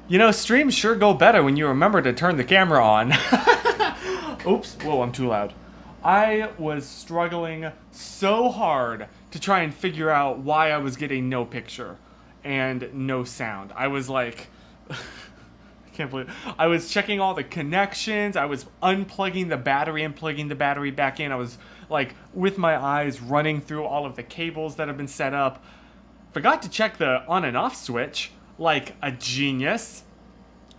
You know, streams sure go better when you remember to turn the camera on. Oops. Whoa, I'm too loud. I was struggling so hard to try and figure out why I was getting no picture and no sound. I was like, I can't believe I was checking all the connections. I was unplugging the battery and plugging the battery back in. I was like with my eyes running through all of the cables that have been set up. Forgot to check the on and off switch like a genius.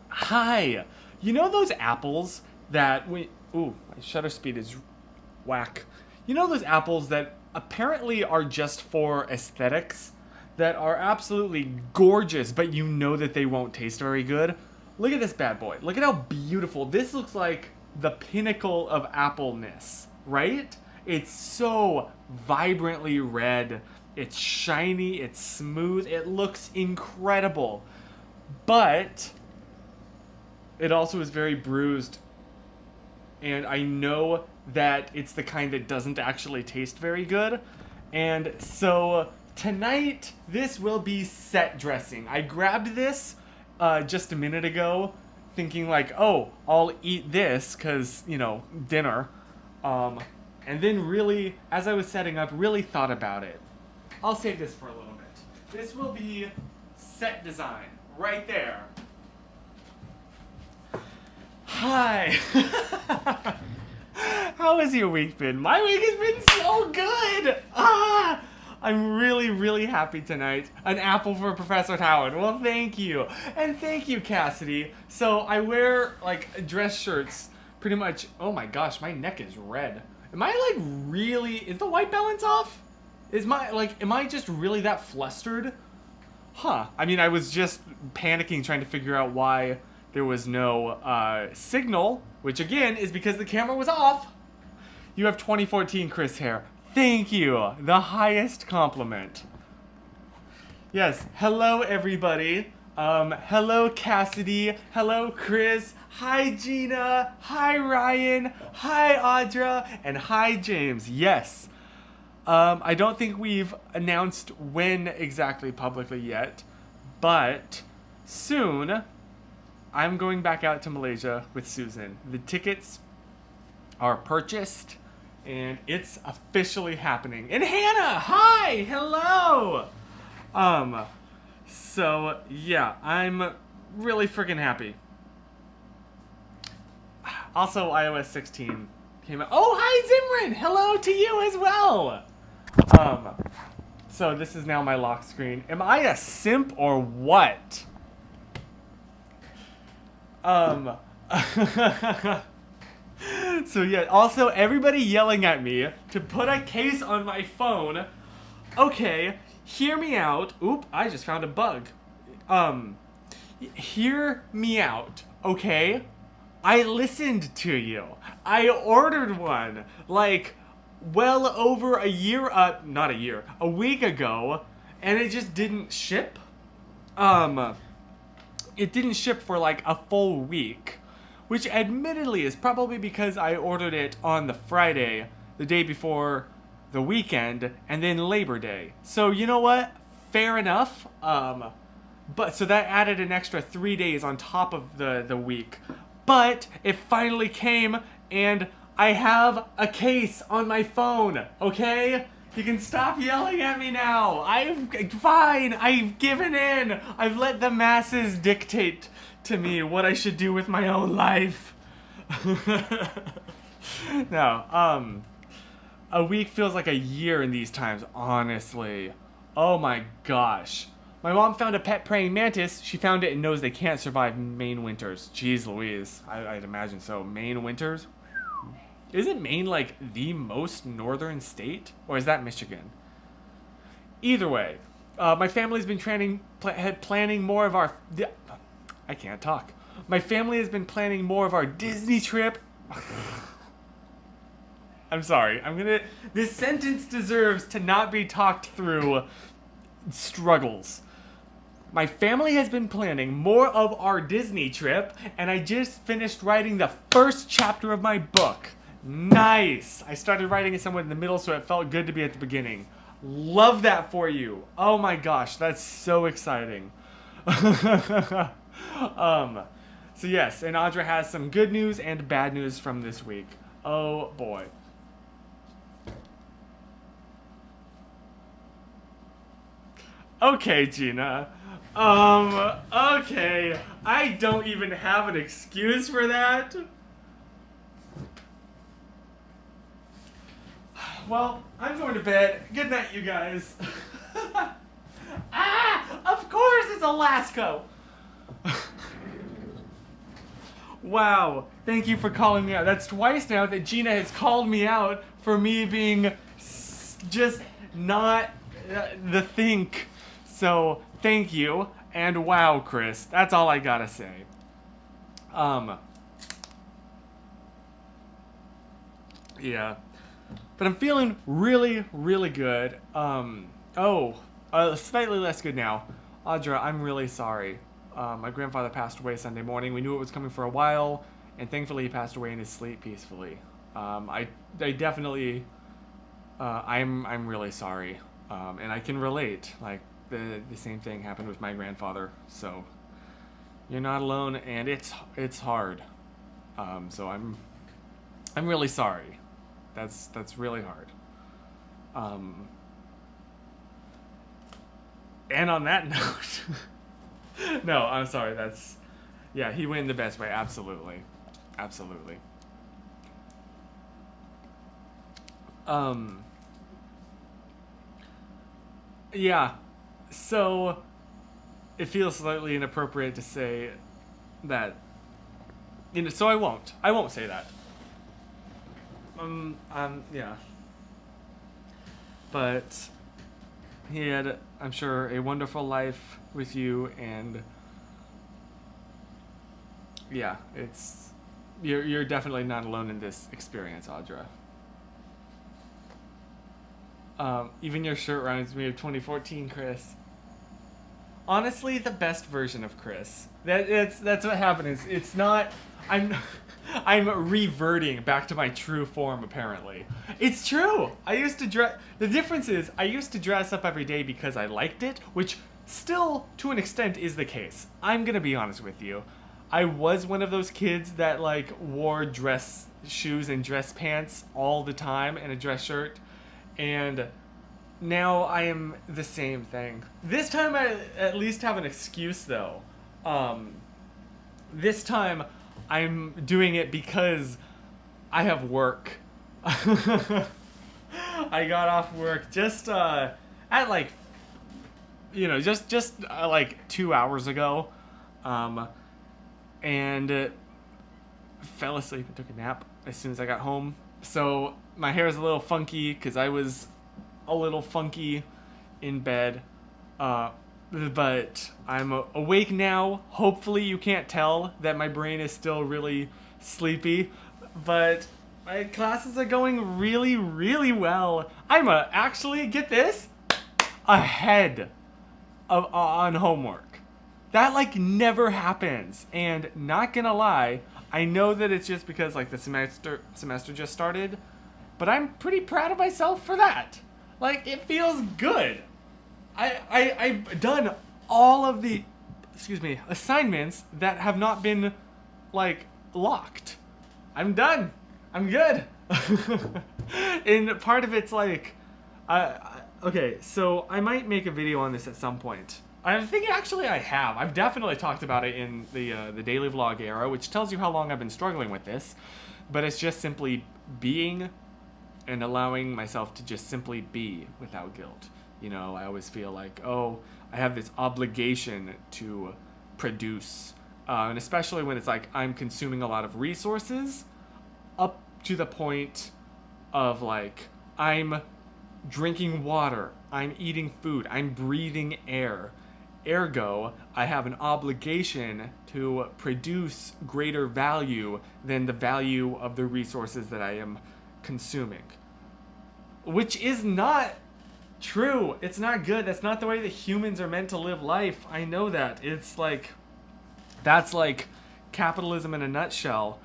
Hi. You know those apples that we... Ooh, my shutter speed is whack. You know those apples that apparently are just for aesthetics? That are absolutely gorgeous, but you know that they won't taste very good? Look at this bad boy. Look at how beautiful. This looks like the pinnacle of appleness, right? It's so vibrantly red. It's shiny. It's smooth. It looks incredible. But it also is very bruised. And I know that it's the kind that doesn't actually taste very good. And so tonight, this will be set dressing. I grabbed this just a minute ago, thinking like, oh, I'll eat this because, you know, dinner. And then really, as I was setting up, really thought about it. I'll save this for a little bit. This will be set design right there. Hi. How has your week been? My week has been so good. I'm really, really happy tonight. An apple for Professor Howard. Well, thank you. And thank you, Cassidy. So I wear, like, dress shirts pretty much... Oh my gosh, my neck is red. Am I, like, really... Is the white balance off? Am I just really that flustered? Huh. I mean, I was just panicking trying to figure out why there was no signal, which, again, is because the camera was off. You have 2014 Chris hair. Thank you. The highest compliment. Yes. Hello, everybody. Hello, Cassidy. Hello, Chris. Hi, Gina. Hi, Ryan. Hi, Audra. And hi, James. Yes. I don't think we've announced when exactly publicly yet, but soon I'm going back out to Malaysia with Susan. The tickets are purchased. And it's officially happening. And Hannah, hi, hello. So yeah, I'm really freaking happy. Also, iOS 16 came out. Oh, hi, Zimran. Hello to you as well. So this is now my lock screen. Am I a simp or what? So yeah, also everybody yelling at me to put a case on my phone. Okay, hear me out. Oop, I just found a bug. Hear me out, okay? I listened to you. I ordered one, like, well over a year, not a year, a week ago, and it just didn't ship. It didn't ship for like a full week. Which admittedly is probably because I ordered it on the Friday, the day before the weekend, and then Labor Day. So you know what? Fair enough. But so that added an extra 3 days on top of the week. But it finally came, and I have a case on my phone, okay? You can stop yelling at me now. I'm fine. I've given in. I've let the masses dictate to me what I should do with my own life. No, a week feels like a year in these times, honestly. Oh my gosh. My mom found a pet praying mantis. She found it and knows they can't survive Maine winters. Jeez Louise. I'd imagine so. Maine winters? Isn't Maine like the most northern state? Or is that Michigan? Either way, my family's been planning more of our... I can't talk. My family has been planning more of our Disney trip. I'm sorry. This sentence deserves to not be talked through struggles. My family has been planning more of our Disney trip, and I just finished writing the first chapter of my book. Nice. I started writing it somewhere in the middle, so it felt good to be at the beginning. Love that for you. Oh my gosh, that's so exciting. So yes, and Audra has some good news and bad news from this week. Oh boy. Okay, Gina. Okay. I don't even have an excuse for that. Well, I'm going to bed. Good night, you guys. Of course it's Alaska. Wow. Thank you for calling me out. That's twice now that Gina has called me out for me being just not the think. So, thank you. And wow, Chris. That's all I gotta say. Yeah. But I'm feeling really, really good. Slightly less good now. Audra, I'm really sorry. My grandfather passed away Sunday morning. We knew it was coming for a while, and thankfully he passed away in his sleep peacefully. I definitely, I'm really sorry. And I can relate. Like, the same thing happened with my grandfather. So, you're not alone, and it's hard. So I'm really sorry. That's really hard. And on that note, no, I'm sorry. Yeah, he went the best way. Absolutely. Yeah. So it feels slightly inappropriate to say that. So I won't say that. Yeah. But he had, I'm sure, a wonderful life with you, and yeah, you're definitely not alone in this experience, Audra. Even your shirt reminds me of 2014 Chris. Honestly, the best version of Chris. That's what happened. It's not. I'm reverting back to my true form, apparently. It's true! I used to dress... The difference is, I used to dress up every day because I liked it, which still, to an extent, is the case. I'm gonna be honest with you. I was one of those kids that, like, wore dress shoes and dress pants all the time and a dress shirt, and now I am the same thing. This time I at least have an excuse, though. This time I'm doing it because I have work. I got off work just at like, just like 2 hours ago, and fell asleep and took a nap as soon as I got home. So my hair is a little funky because I was a little funky in bed. But I'm awake now. Hopefully you can't tell that my brain is still really sleepy. But my classes are going really, really well. I'm actually, get this, ahead on homework. That, like, never happens. And not gonna lie, I know that it's just because, like, the semester just started. But I'm pretty proud of myself for that. Like, it feels good. I've done all of the, assignments that have not been, like, locked. I'm done. I'm good. And part of it's like, okay, so I might make a video on this at some point. I think actually I have. I've definitely talked about it in the daily vlog era, which tells you how long I've been struggling with this. But it's just simply being and allowing myself to just simply be without guilt. I always feel like, oh, I have this obligation to produce. And especially when it's like I'm consuming a lot of resources up to the point of, like, I'm drinking water, I'm eating food, I'm breathing air. Ergo, I have an obligation to produce greater value than the value of the resources that I am consuming. Which is not true. It's not good. That's not the way that humans are meant to live life. I know that. It's like, that's like capitalism in a nutshell,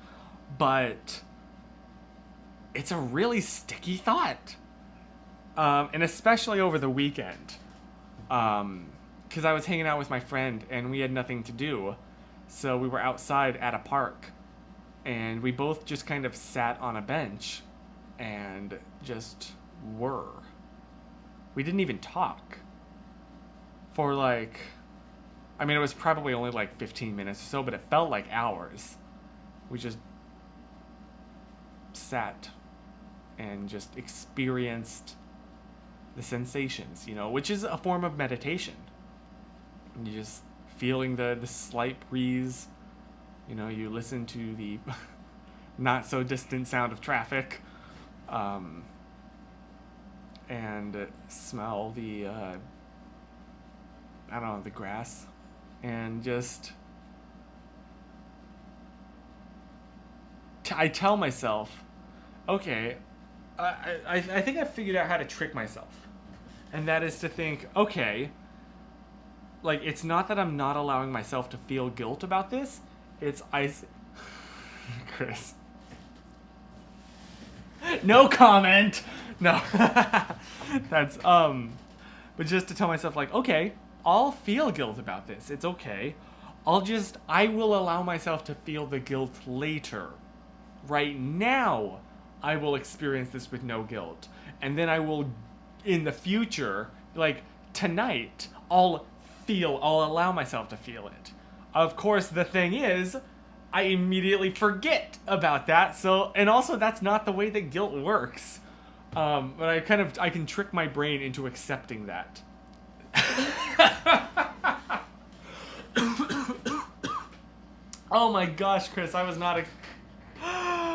but it's a really sticky thought. And especially over the weekend. Because I was hanging out with my friend and we had nothing to do. So we were outside at a park, and we both just kind of sat on a bench and just were. We didn't even talk for like, I mean, it was probably only like 15 minutes or so, but it felt like hours. We just sat and just experienced the sensations, you know, which is a form of meditation. And you just feeling the slight breeze, you know, you listen to the not so distant sound of traffic, and smell the, I don't know, the grass, and just, I tell myself, okay, I think I figured out how to trick myself. And that is to think, okay, like, it's not that I'm not allowing myself to feel guilt about this. It's Chris. No comment! No. That's, but just to tell myself, like, okay, I'll feel guilt about this. It's okay. I will allow myself to feel the guilt later. Right now, I will experience this with no guilt. And then I will, in the future, like, tonight, I'll allow myself to feel it. Of course, the thing is, I immediately forget about that. So, and also that's not the way that guilt works. But I can trick my brain into accepting that. Oh my gosh, Chris, I was not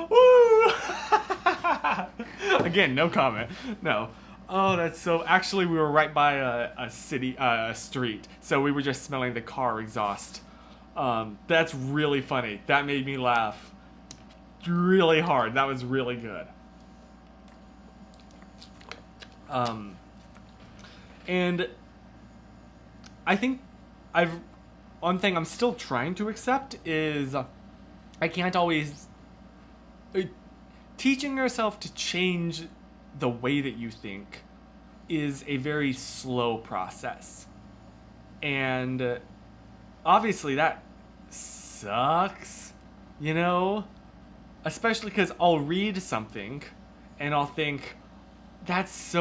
Woo! Again, no comment. No. Oh, that's so... Actually, we were right by a street, so we were just smelling the car exhaust. That's really funny. That made me laugh really hard. That was really good. And I think one thing I'm still trying to accept is I can't always... Teaching yourself to change the way that you think is a very slow process. And obviously that sucks, you know? Especially because I'll read something and I'll think, that's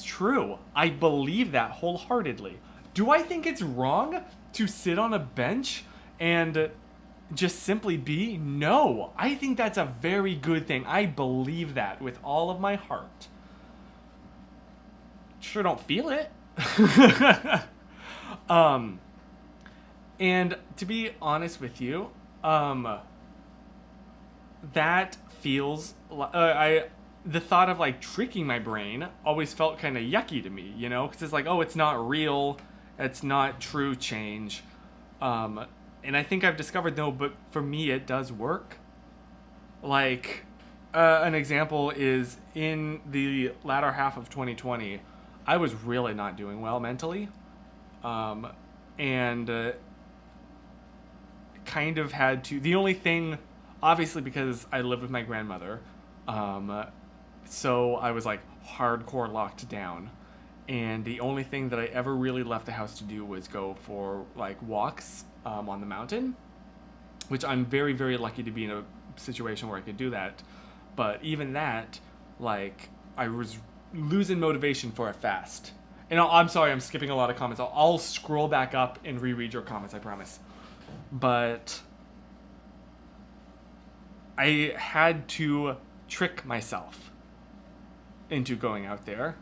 true. I believe that wholeheartedly. Do I think it's wrong to sit on a bench and just simply be? No. I think that's a very good thing. I believe that with all of my heart. Sure don't feel it. And to be honest with you, that feels the thought of like tricking my brain always felt kind of yucky to me, you know, because it's like, oh, it's not real, it's not true change. And I think I've discovered, though, but for me, it does work. Like, an example is in the latter half of 2020, I was really not doing well mentally. And kind of had to... The only thing, obviously because I lived with my grandmother, so I was, like, hardcore locked down. And the only thing that I ever really left the house to do was go for, like, walks on the mountain, which I'm very, very lucky to be in a situation where I could do that. But even that, like, I was losing motivation for it fast. And I'm sorry, I'm skipping a lot of comments. I'll scroll back up and reread your comments, I promise. But I had to trick myself into going out there.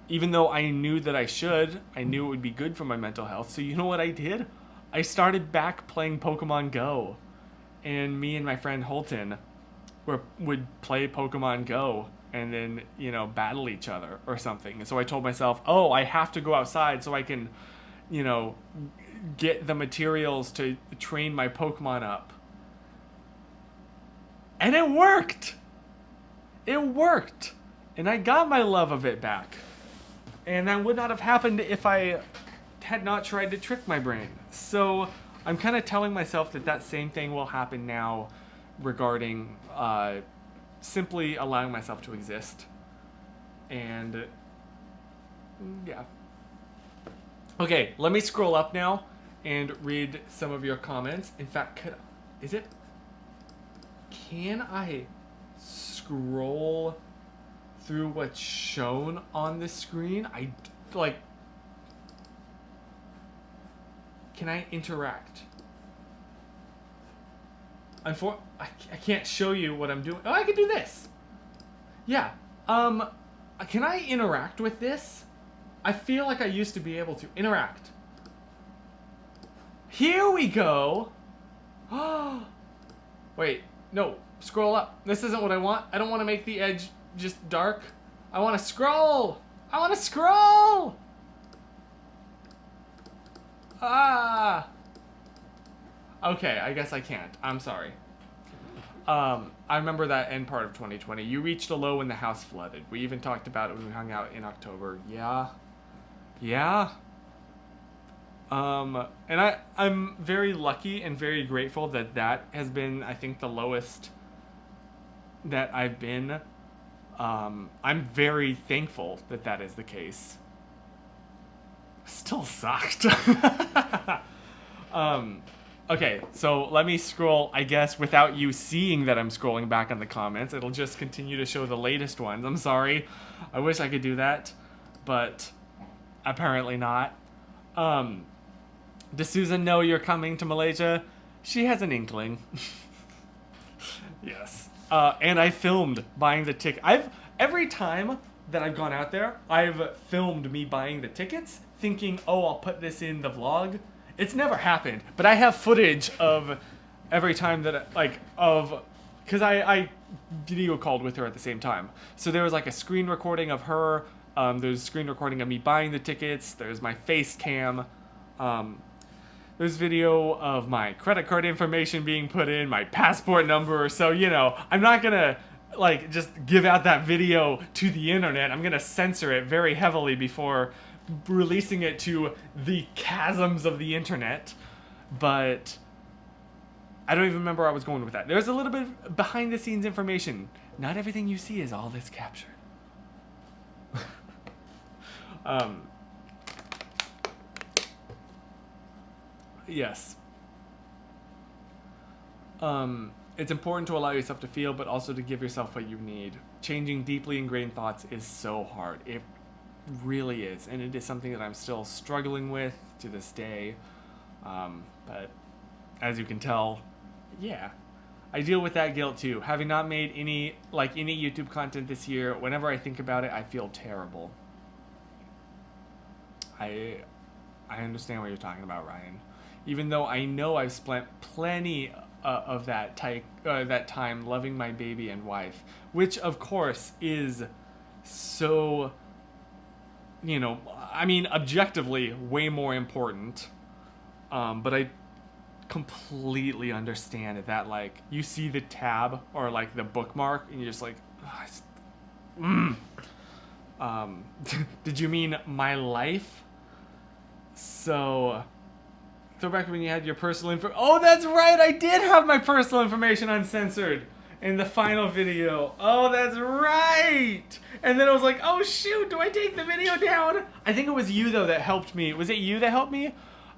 Even though I knew that I knew it would be good for my mental health. So you know what I did? I started back playing Pokemon Go. And me and my friend Holton would play Pokemon Go and then, you know, battle each other or something. And so I told myself, oh, I have to go outside so I can, you know, get the materials to train my Pokemon up. And it worked! It worked! And I got my love of it back. And that would not have happened if I had not tried to trick my brain. So I'm kind of telling myself that same thing will happen now regarding simply allowing myself to exist. And yeah. Okay, let me scroll up now and read some of your comments. In fact, can I scroll through what's shown on the screen? Can I interact? I can't show you what I'm doing. Oh, I can do this. Yeah. Can I interact with this? I feel like I used to be able to interact. Here we go. Wait, no. Scroll up. This isn't what I want. I don't want to make the edge just dark. I want to scroll. I want to scroll. Ah. Okay, I guess I can't. I'm sorry. I remember that end part of 2020. You reached a low when the house flooded. We even talked about it when we hung out in October. Yeah. Yeah. And I'm very lucky and very grateful that that has been, I think, the lowest that I've been. I'm very thankful that that is the case. Still sucked. Okay, so let me scroll, I guess, without you seeing that I'm scrolling back on the comments. It'll just continue to show the latest ones. I'm sorry. I wish I could do that, but apparently not. Does Susan know you're coming to Malaysia? She has an inkling. Yes. And I filmed buying the ticket. Every time that I've gone out there, I've filmed me buying the tickets, thinking, oh, I'll put this in the vlog. It's never happened, but I have footage of every time that, because I video called with her at the same time. So there was like a screen recording of her, there's a screen recording of me buying the tickets, there's my face cam, there's video of my credit card information being put in, my passport number, so, you know, I'm not gonna, just give out that video to the internet. I'm gonna censor it very heavily before releasing it to the chasms of the internet, but I don't even remember where I was going with that. There's a little bit of behind the scenes information. Not everything you see is all that's captured. Yes. It's important to allow yourself to feel, but also to give yourself what you need. Changing deeply ingrained thoughts is so hard. It really is, and it is something that I'm still struggling with to this day, but as you can tell, yeah, I deal with that guilt too. Having not made any YouTube content this year, whenever I think about it, I feel terrible. I understand what you're talking about, Ryan, even though I know I've spent plenty of that time loving my baby and wife, which of course is so, you know, I mean, objectively way more important, but I completely understand that, you see the tab or, the bookmark, and you're just like, did you mean my life? So, throw back when you had your personal info. Oh, that's right, I did have my personal information uncensored in the final video. Oh, that's right. And then I was like, oh shoot, do I take the video down? I think it was you though that helped me. Was it you that helped me?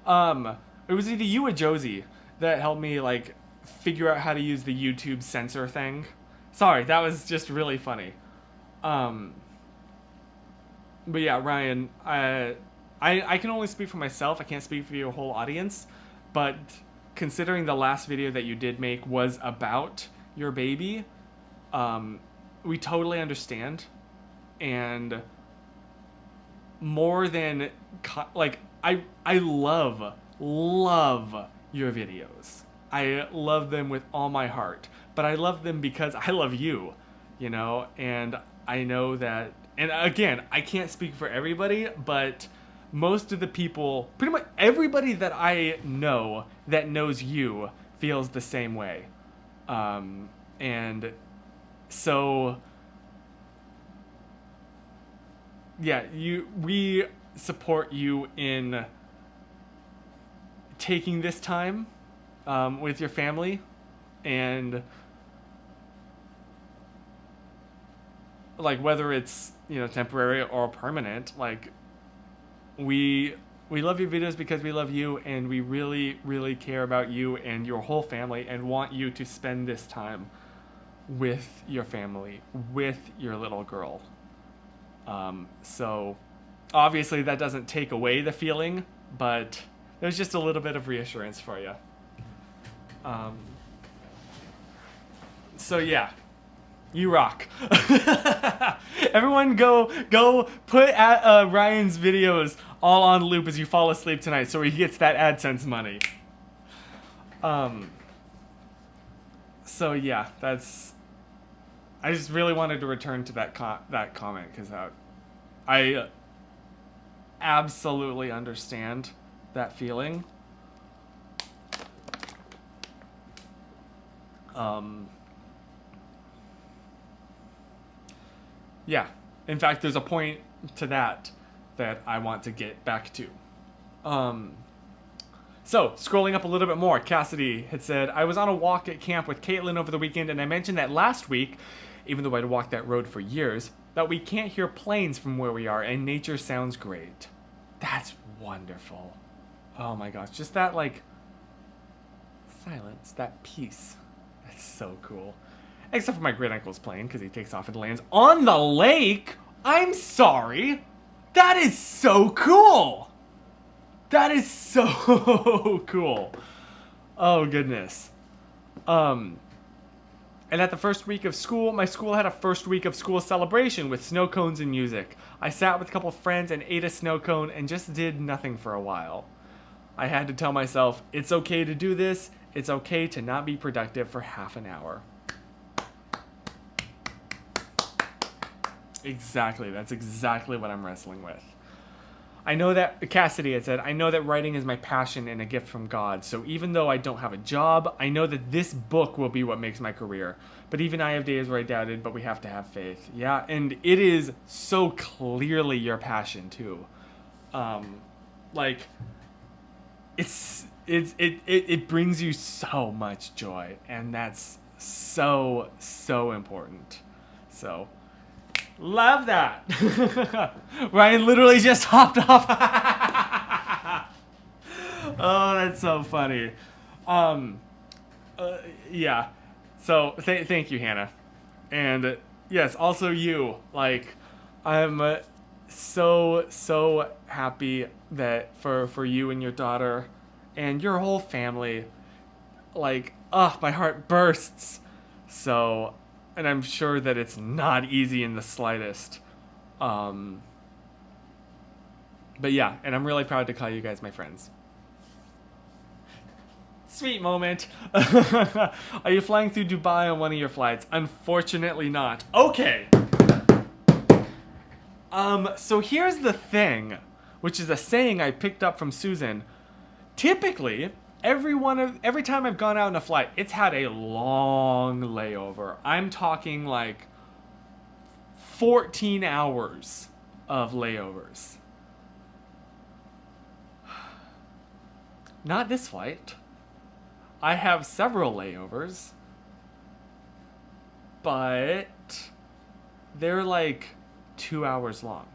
It was either you or Josie that helped me figure out how to use the YouTube censor thing. Sorry, that was just really funny. But yeah, Ryan, I can only speak for myself. I can't speak for your whole audience. But considering the last video that you did make was about your baby, we totally understand. And more than I love your videos. I love them with all my heart, but I love them because I love you, you know, and I know that, and again, I can't speak for everybody, but most of the people, pretty much everybody that I know that knows you feels the same way. And so, yeah, we support you in taking this time with your family, and whether it's, you know, temporary or permanent, we We love your videos because we love you, and we really, really care about you and your whole family and want you to spend this time with your family, with your little girl. So obviously that doesn't take away the feeling, but there's just a little bit of reassurance for you. So yeah, you rock. Everyone go put Ryan's videos all on loop as you fall asleep tonight so he gets that AdSense money. So yeah, I just really wanted to return to that comment because I absolutely understand that feeling. Yeah, in fact, there's a point to that I want to get back to. So, scrolling up a little bit more, Cassidy had said, I was on a walk at camp with Caitlin over the weekend, and I mentioned that last week, even though I'd walked that road for years, that we can't hear planes from where we are, and nature sounds great. That's wonderful. Oh my gosh, just that, like, silence, that peace. That's so cool. Except for my great uncle's plane, because he takes off and lands on the lake. I'm sorry. That is so cool. That is so cool. Oh goodness. And at the first week of school, my school had a first week of school celebration with snow cones and music. I sat with a couple of friends and ate a snow cone and just did nothing for a while. I had to tell myself, it's okay to do this. It's okay to not be productive for half an hour. Exactly. That's exactly what I'm wrestling with. I know that, Cassidy had said, I know that writing is my passion and a gift from God. So even though I don't have a job, I know that this book will be what makes my career. But even I have days where I doubted, but we have to have faith. Yeah, and it is so clearly your passion too. Like, it brings you so much joy, and that's so important. So, love that. Ryan literally just hopped off. Oh, that's so funny. Yeah. So thank you, Hannah. And yes, also you. Like, I'm so happy that for you and your daughter and your whole family. Like, my heart bursts. So, and I'm sure that it's not easy in the slightest. But yeah, and I'm really proud to call you guys my friends. Sweet moment. Are you flying through Dubai on one of your flights? Unfortunately not. Okay. So here's the thing, which is a saying I picked up from Susan. Typically, every time I've gone out on a flight, it's had a long layover. I'm talking like 14 hours of layovers. Not this flight. I have several layovers, but they're like 2 hours long,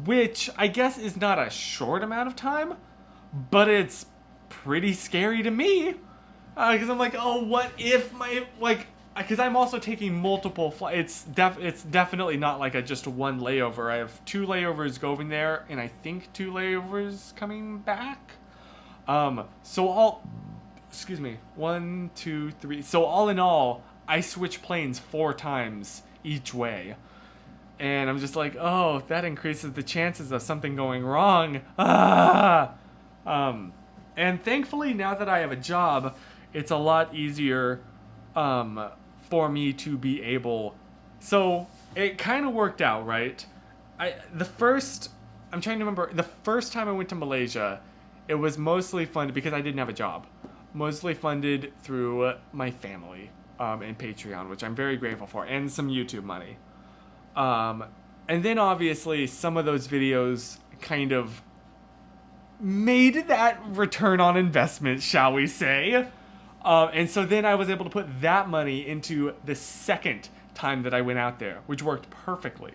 which I guess is not a short amount of time, but it's pretty scary to me, because I'm like, oh, what if because I'm also taking multiple flights. It's definitely not like just one layover. I have 2 layovers going there, and I think 2 layovers coming back. Excuse me, 1, 2, 3. So all in all, I switch planes 4 times each way. And I'm just like, oh, that increases the chances of something going wrong. And thankfully, now that I have a job, it's a lot easier for me to be able. So it kind of worked out, right? I'm trying to remember, the first time I went to Malaysia, it was mostly funded because I didn't have a job. Mostly funded through my family and Patreon, which I'm very grateful for, and some YouTube money. And then obviously some of those videos kind of made that return on investment, shall we say. And so then I was able to put that money into the second time that I went out there, which worked perfectly.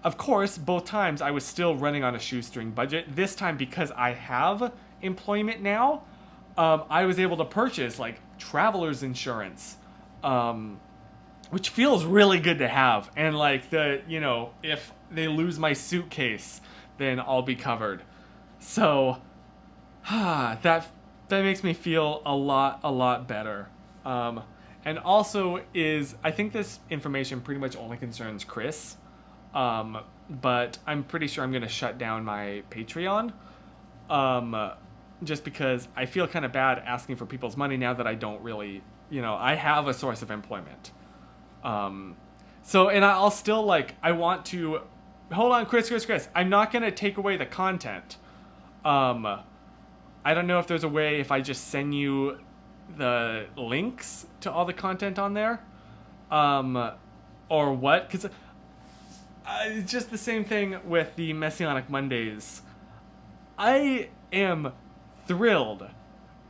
of course, both times I was still running on a shoestring budget. This time, because I have employment now, I was able to purchase like traveler's insurance, which feels really good to have. And like if they lose my suitcase, then I'll be covered. So that makes me feel a lot better. And also I think this information pretty much only concerns Chris. But I'm pretty sure I'm going to shut down my Patreon. Just because I feel kind of bad asking for people's money now that I don't really, I have a source of employment. And I'll still I want to, hold on, Chris. I'm not going to take away the content. I don't know if there's a way if I just send you the links to all the content on there. Or what? Because it's just the same thing with the Messianic Mondays. I am thrilled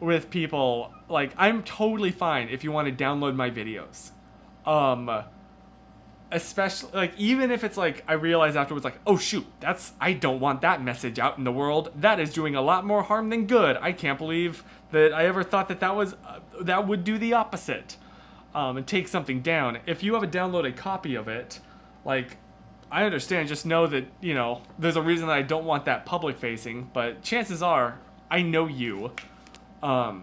with people. I'm totally fine if you want to download my videos. Especially, even if it's I realize afterwards, oh shoot, I don't want that message out in the world. That is doing a lot more harm than good. I can't believe that I ever thought that would do the opposite. And take something down. If you have a downloaded copy of it, I understand, just know that, there's a reason that I don't want that public facing, but chances are, I know you. I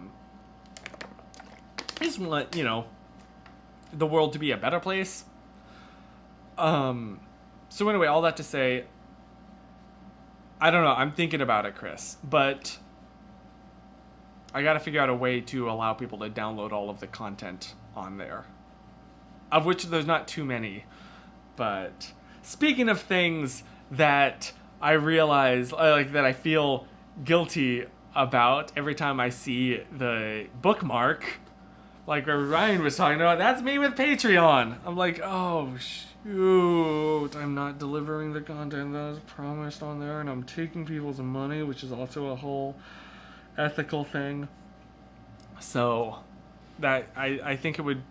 just want, the world to be a better place. So anyway, all that to say, I don't know, I'm thinking about it, Chris, but I gotta figure out a way to allow people to download all of the content on there. Of which there's not too many, but speaking of things that I realize, that I feel guilty about every time I see the bookmark, where Ryan was talking about, that's me with Patreon. I'm oh shoot, I'm not delivering the content that was promised on there, and I'm taking people's money, which is also a whole ethical thing. So that I think it would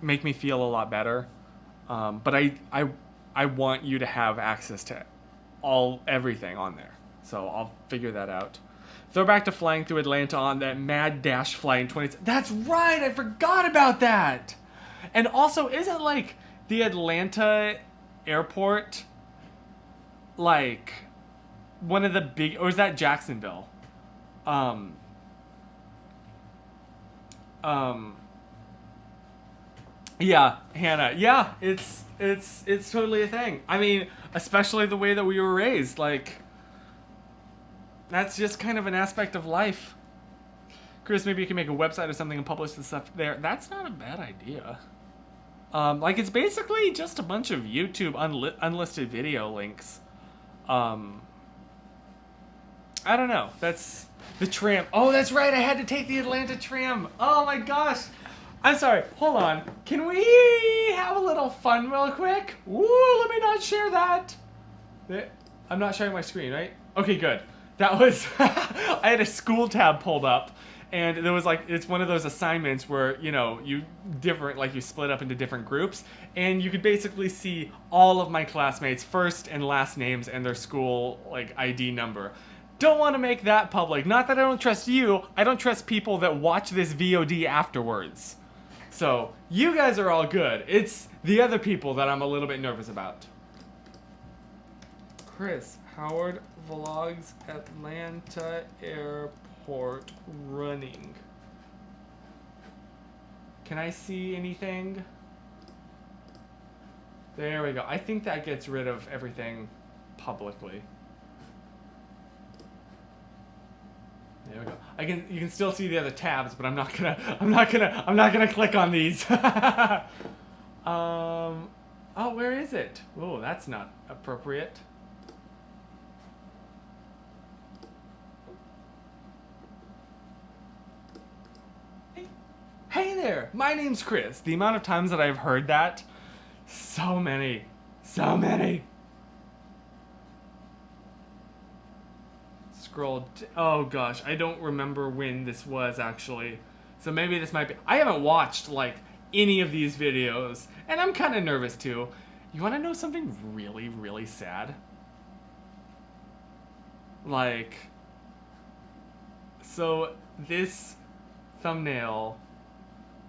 make me feel a lot better. But I want you to have access to everything on there. So I'll figure that out. Throwback to flying through Atlanta on that mad dash flight in 20... That's right! I forgot about that! And also, isn't, the Atlanta airport, one of the big... Or is that Jacksonville? Yeah, Hannah. Yeah, it's totally a thing. I mean, especially the way that we were raised. That's just kind of an aspect of life. Chris, maybe you can make a website or something and publish the stuff there. That's not a bad idea. It's basically just a bunch of YouTube unlisted video links. I don't know. That's the tram. Oh, that's right. I had to take the Atlanta tram. Oh my gosh. I'm sorry. Hold on. Can we have a little fun real quick? Woo, let me not share that. I'm not sharing my screen, right? Okay, good. That was... I had a school tab pulled up, and there was it's one of those assignments where, you split up into different groups, and you could basically see all of my classmates' first and last names and their school, ID number. Don't want to make that public. Not that I don't trust you. I don't trust people that watch this VOD afterwards. So, you guys are all good. It's the other people that I'm a little bit nervous about. Chris, Howard vlogs Atlanta airport running. Can I see anything? There we go. I think that gets rid of everything publicly. There we go. You can still see the other tabs, but I'm not gonna click on these. Oh, where is it? Oh, that's not appropriate. Hey there, my name's Chris. The amount of times that I've heard that, so many. Scroll, oh gosh, I don't remember when this was actually. So maybe this might be, I haven't watched any of these videos, and I'm kind of nervous too. You want to know something really, really sad? Like, so this thumbnail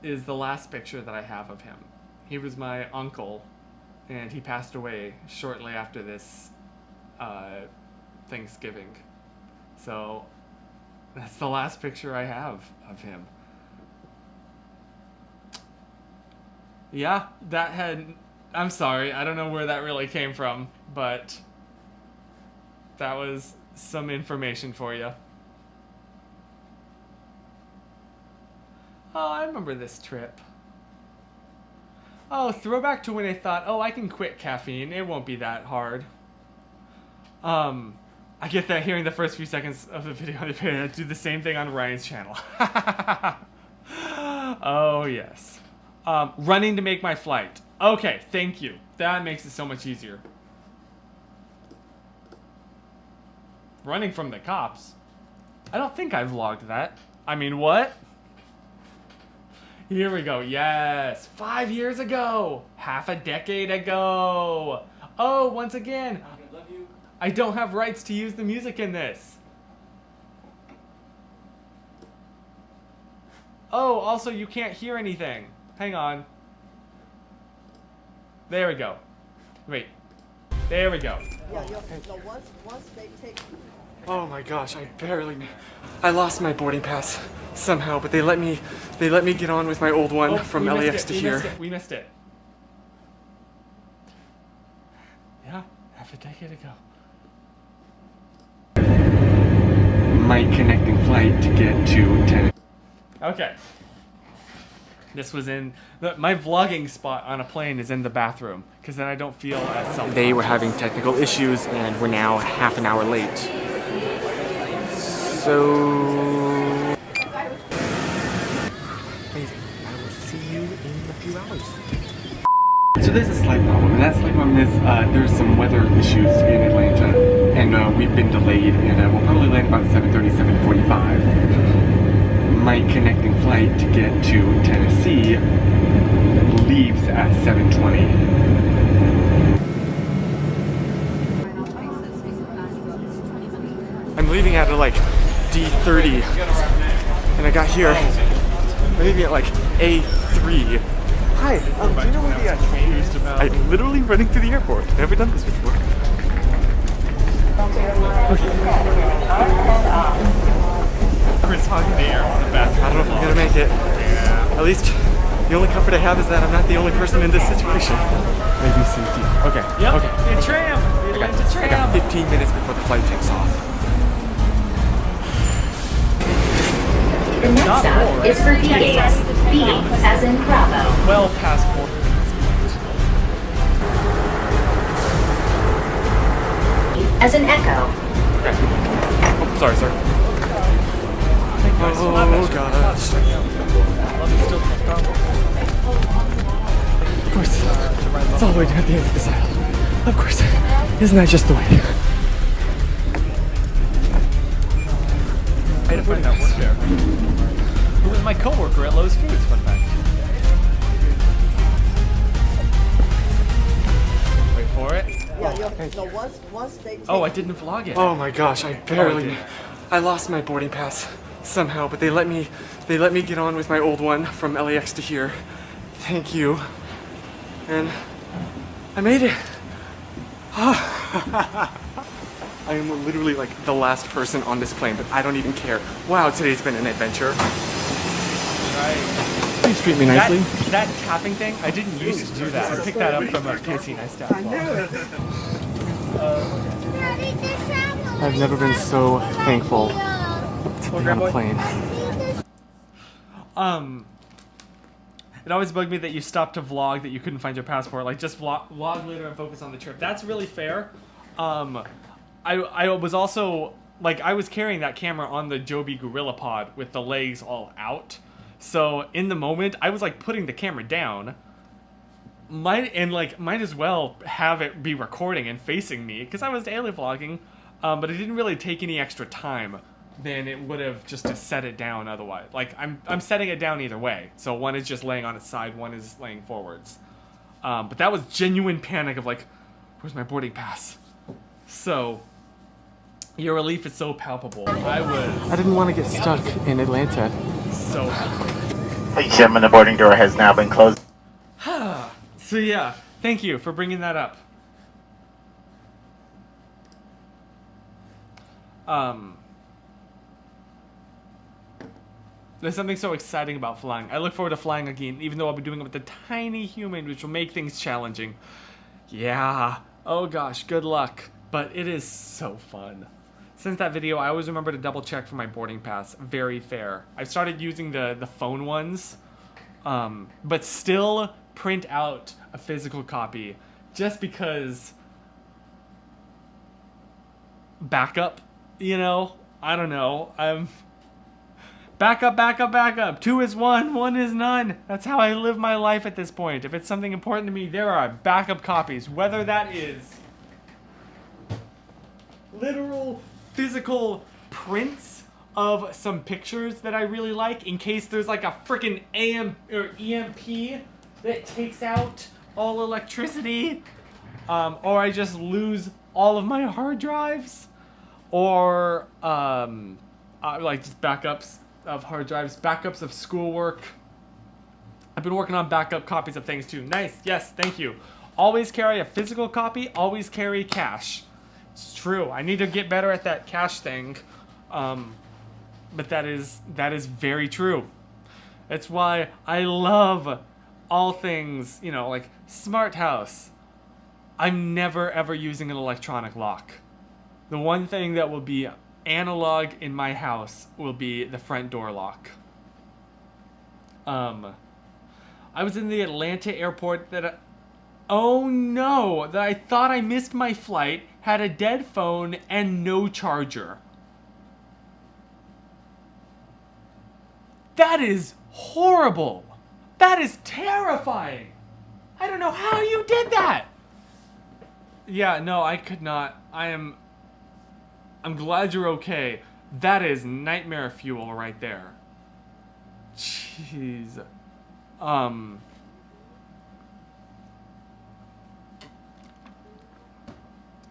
is the last picture that I have of him. He was my uncle, and he passed away shortly after this Thanksgiving. So that's the last picture I have of him. Yeah, that had... I'm sorry, I don't know where that really came from, but that was some information for you. Oh, I remember this trip. Oh, throwback to when I thought, oh, I can quit caffeine. It won't be that hard. I get that hearing the first few seconds of the video. I do the same thing on Ryan's channel. Oh, yes. Running to make my flight. Okay, thank you. That makes it so much easier. Running from the cops? I don't think I vlogged that. I mean, what? Here we go. Yes. 5 years ago. Half a decade ago. Oh, once again, I don't have rights to use the music in this. Oh, also you can't hear anything. Hang on. There we go. Wait. There we go. Once they take... Oh my gosh, I lost my boarding pass somehow, but they let me get on with my old one from LAX to here. We missed it. Yeah, half a decade ago. My connecting flight to get to Tennessee. Okay. This was in my vlogging spot on a plane is in the bathroom because then I don't feel as self-conscious. They were having technical issues and we're now half an hour late. So amazing. I will see you in a few hours. So there's a slight problem, and that slight problem is there's some weather issues in Atlanta, and we've been delayed, and we'll probably land about 7:30, 7:45. My connecting flight to get to Tennessee leaves at 7:20. I'm leaving at like D30, and I got here maybe at like A3. Hi, do you know where the train is about? I'm literally running to the airport. Never done this before. Okay. Chris hogging the air on the bathroom. I don't know if I'm gonna make it. Yeah. At least the only comfort I have is that I'm not the only person in this situation. Maybe safety. Okay. Yep. Okay. The tram. I got 15 minutes before the flight takes off. The next stop is for D gates. B as in Bravo. Well past 4 minutes. As in Echo. Okay. Oh, sorry, sir. Oh gosh. Of course. It's all the way down at the end of this aisle. Of course. Isn't that just the way? I had a friend that worked there. Who was my coworker at Lowe's Foods, fun fact. Wait for it. Yeah, no, once they take... Oh, I didn't vlog it. Oh my gosh, I lost my boarding pass somehow, but they let me get on with my old one from LAX to here. Thank you. And I made it. I am literally like the last person on this plane, but I don't even care. Wow, today's been an adventure. Right. Please treat me nicely. That tapping thing, I didn't used to do that. I picked that up from a PC Nice Tap vlog. I've never been so thankful to be on a plane. It always bugged me that you stopped to vlog that you couldn't find your passport. Like, just vlog later and focus on the trip. That's really fair. I was also, like, I was carrying that camera on the Joby Gorilla Pod with the legs all out. So, in the moment, I was, like, putting the camera down. Might as well have it be recording and facing me, because I was daily vlogging, but it didn't really take any extra time than it would have just to set it down otherwise. Like, I'm setting it down either way. So one is just laying on its side, one is laying forwards. But that was genuine panic of like, where's my boarding pass? So, your relief is so palpable. I didn't want to get stuck in Atlanta. So. Ladies and gentlemen, the boarding door has now been closed. So yeah, thank you for bringing that up. There's something so exciting about flying. I look forward to flying again, even though I'll be doing it with a tiny human, which will make things challenging. Yeah. Oh gosh, good luck. But it is so fun. Since that video, I always remember to double check for my boarding pass. Very fair. I've started using the phone ones, but still print out a physical copy just because backup, you know? I don't know. Backup, backup, backup. 2 is 1, 1 is none. That's how I live my life at this point. If it's something important to me, there are backup copies. Whether that is literal physical prints of some pictures that I really like in case there's like a freaking EMP that takes out all electricity, or I just lose all of my hard drives, or like just backups of hard drives, backups of schoolwork. I've been working on backup copies of things too. Nice, yes, thank you. Always carry a physical copy, always carry cash. It's true, I need to get better at that cash thing, but that is very true. That's why I love all things, you know, like smart house. I'm never ever using an electronic lock. The one thing that will be analog in my house will be the front door lock. I was in the Atlanta airport that oh no, that I thought I missed my flight, had a dead phone and no charger. That is horrible. That is terrifying. I don't know how you did that. Yeah, no, I could not. I'm glad you're okay. That is nightmare fuel right there. Jeez.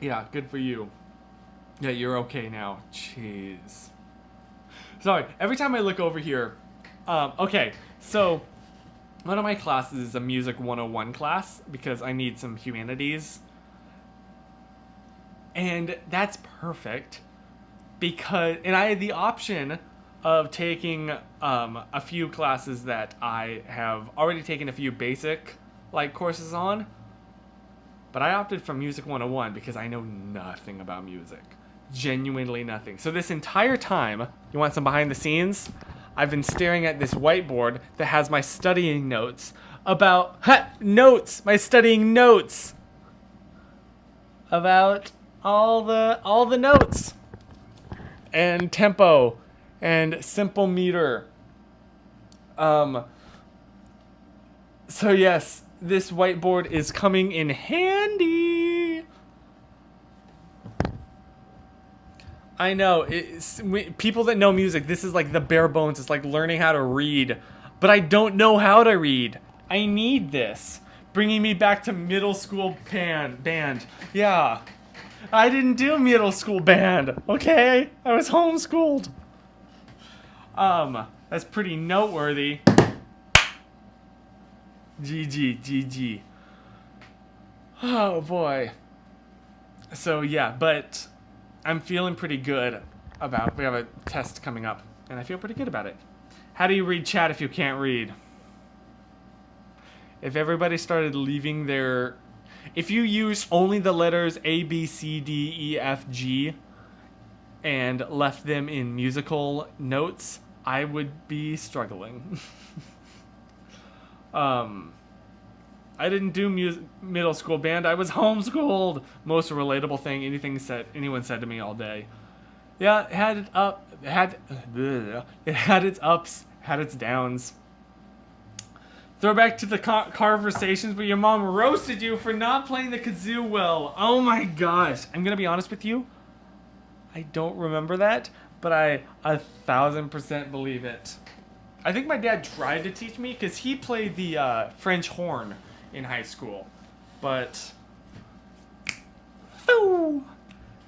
Yeah, good for you. Yeah, you're okay now. Jeez. Sorry, every time I look over here, okay, so one of my classes is a Music 101 class because I need some humanities. And that's perfect because, and I had the option of taking a few classes that I have already taken a few basic like courses on, but I opted for Music 101 because I know nothing about music. Genuinely nothing. So this entire time, you want some behind the scenes? I've been staring at this whiteboard that has my studying notes about, my studying notes about all the notes and tempo and simple meter. So yes, this whiteboard is coming in handy. I know, people that know music, this is like the bare bones. It's like learning how to read, but I don't know how to read. I need this. Bringing me back to middle school band. Yeah, I didn't do middle school band, okay? I was homeschooled. That's pretty noteworthy. GG. Oh boy. So yeah, but I'm feeling pretty good about, we have a test coming up, and I feel pretty good about it. How do you read chat if you can't read? If everybody started leaving their, if you use only the letters A, B, C, D, E, F, G, and left them in musical notes, I would be struggling. I didn't do middle school band. I was homeschooled. Most relatable thing anyone said to me all day. Yeah, it had its ups, had its downs. Throwback to the conversations where your mom roasted you for not playing the kazoo well. Oh my gosh. I'm gonna be honest with you. I don't remember that, but I 1000% believe it. I think my dad tried to teach me because he played the French horn in high school. But,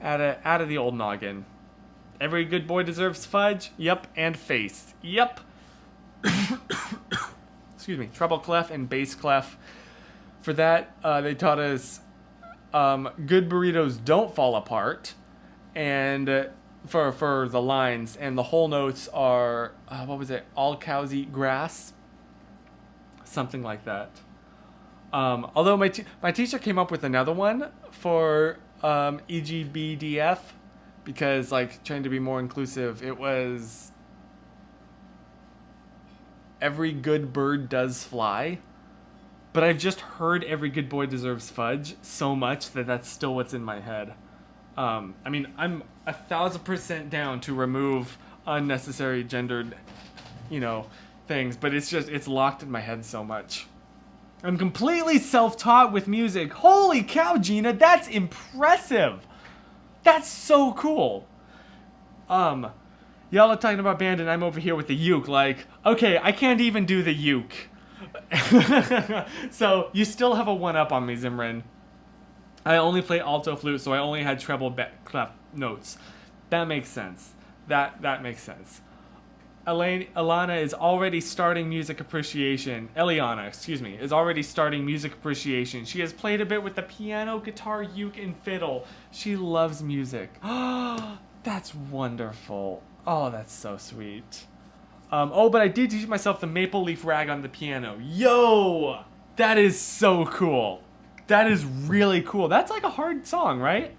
out of the old noggin. Every good boy deserves fudge. Yep, and face. Yep. Excuse me. Treble clef and bass clef. For that, they taught us good burritos don't fall apart, and for the lines, and the whole notes are what was it? All cows eat grass. Something like that. Although my teacher came up with another one for EGBDF, because like trying to be more inclusive, it was every good bird does fly. But I've just heard every good boy deserves fudge so much that that's still what's in my head. I mean, I'm 1,000% down to remove unnecessary gendered, things, but it's locked in my head so much. I'm completely self-taught with music. Holy cow, Gina, that's impressive. That's so cool. Y'all are talking about band and I'm over here with the uke, like, okay, I can't even do the uke. So you still have a one-up on me, Zimran. I only play alto flute, so I only had treble clef notes. That makes sense. That makes sense. Eliana is already starting music appreciation. Eliana, excuse me, is already starting music appreciation. She has played a bit with the piano, guitar, uke, and fiddle. She loves music. That's wonderful. Oh, that's so sweet. But I did teach myself the maple leaf rag on the piano. Yo! That is so cool. That is really cool. That's like a hard song, right?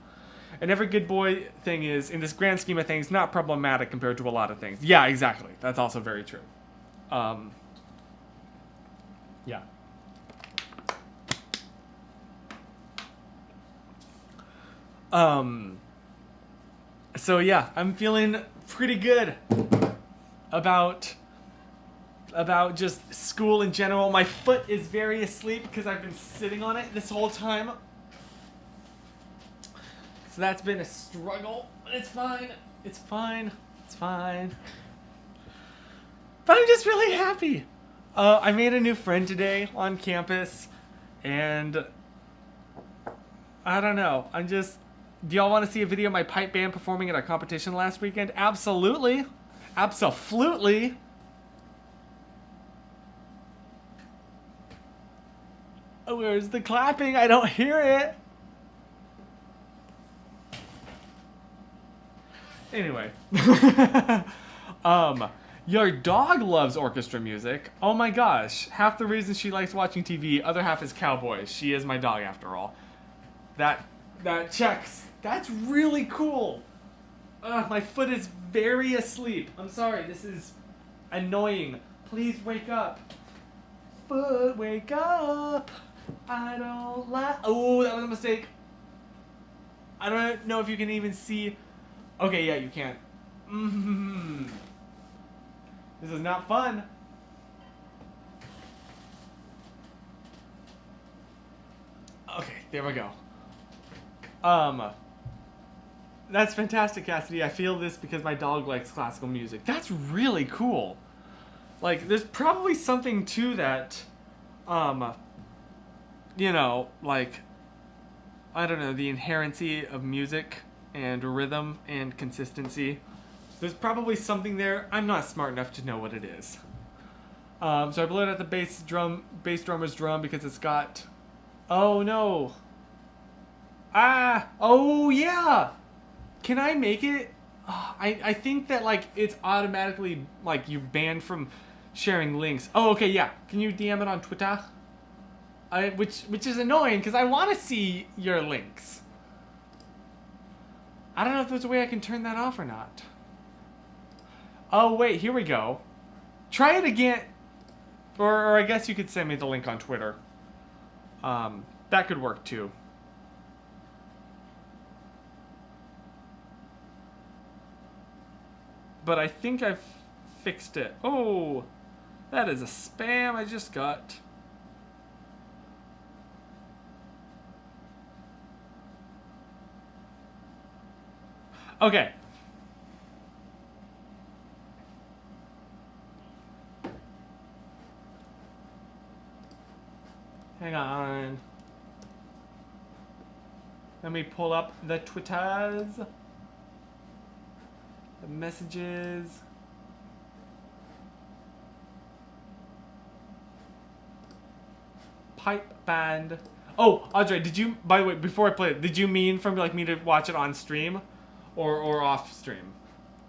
And every good boy thing is, in this grand scheme of things, not problematic compared to a lot of things. Yeah, exactly. That's also very true. Yeah. So yeah, I'm feeling pretty good about just school in general. My foot is very asleep because I've been sitting on it this whole time. So that's been a struggle, but it's fine. It's fine. It's fine. But I'm just really happy. I made a new friend today on campus, and I don't know. Do y'all want to see a video of my pipe band performing at a competition last weekend? Absolutely. Absolutely. Where's the clapping? I don't hear it. Anyway. Your dog loves orchestra music. Oh my gosh. Half the reason she likes watching TV, other half is cowboys. She is my dog after all. That checks. That's really cool. My foot is very asleep. I'm sorry, this is annoying. Please wake up. Foot, wake up. I don't like... Oh, that was a mistake. I don't know if you can even see... Okay, yeah, you can. This is not fun. Okay, there we go. That's fantastic, Cassidy. I feel this because my dog likes classical music. That's really cool. Like, there's probably something to that, like, I don't know, the inherency of music and rhythm and consistency. There's probably something there. I'm not smart enough to know what it is. So I blew it at the bass drummer's drum because it's got... Oh, no. Oh, yeah. Can I make it? I think that, like, it's automatically, like, you're banned from sharing links. Oh, okay, yeah. Can you DM it on Twitter? Which is annoying, because I want to see your links. I don't know if there's a way I can turn that off or not. Oh, wait, here we go. Try it again. Or I guess you could send me the link on Twitter. That could work, too. But I think I've fixed it. Oh, that is a spam I just got. Okay. Hang on. Let me pull up the Twitters. The messages. Pipe band. Oh, Audrey, did you, by the way, before I play it, did you mean for like me to watch it on stream or off stream?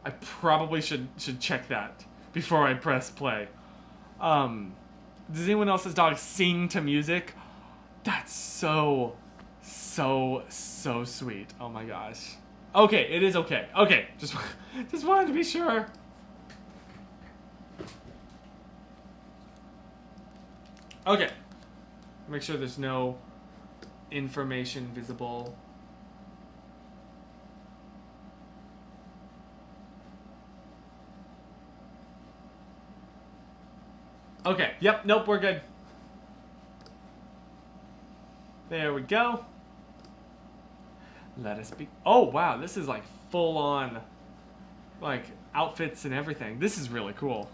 I probably should check that before I press play. Does anyone else's dog sing to music? That's so sweet. Oh my gosh. Okay, it is okay. Okay, just wanted to be sure. Okay. Make sure there's no information visible. Okay, yep, nope, we're good. There we go. Let us be. Oh, wow, this is like full on, like, outfits and everything. This is really cool.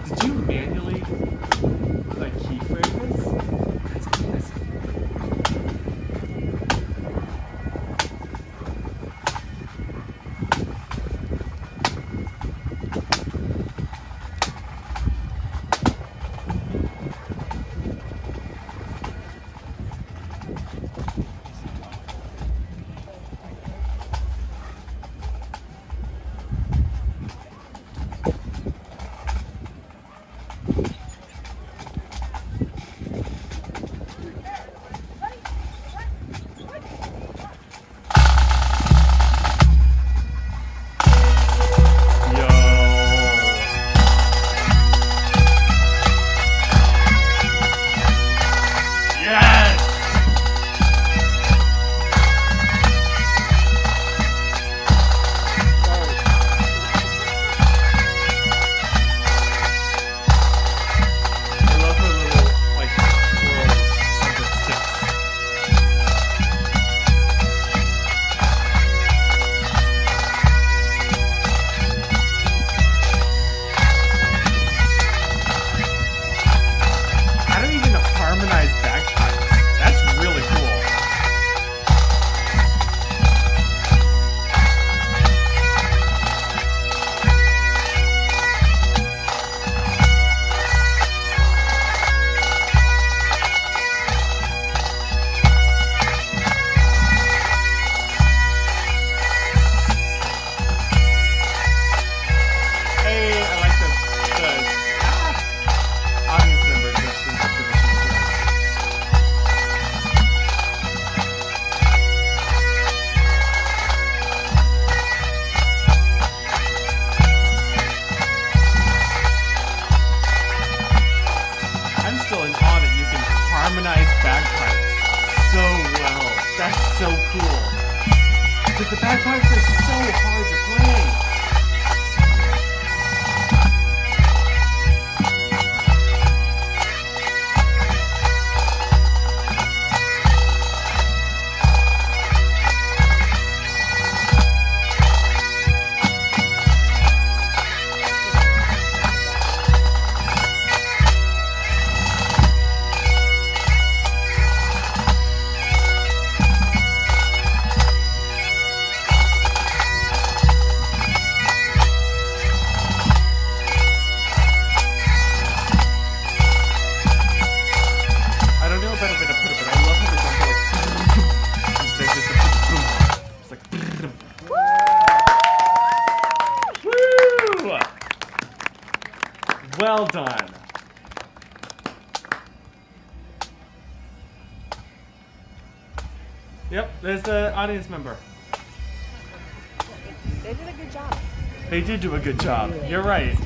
Did you manually, like, keyframe this? That's impressive. So cool. Because the bagpipes are so hard to play. Well done. Yep, there's the audience member. They did a good job. They did do a good job. You're right.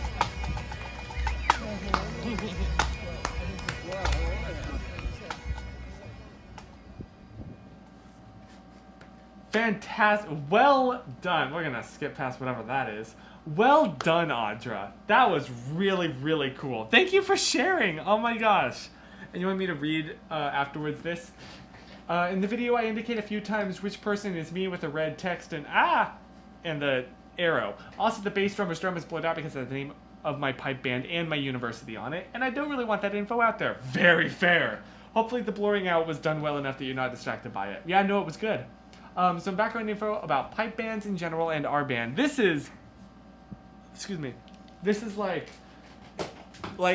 Fantastic. Well done. We're gonna skip past whatever that is. Well done, Audra. That was really, really cool. Thank you for sharing. Oh my gosh. and you want me to read afterwards this. In the video, I indicate a few times which person is me with the red text and and the arrow. Also, the bass drummer's drum is blurred out because of the name of my pipe band and my university on it, and I don't really want that info out there. Very fair. Hopefully the blurring out was done well enough that you're not distracted by it. Yeah, no, it was good. Some background info about pipe bands in general and our band. This is, excuse me, this is like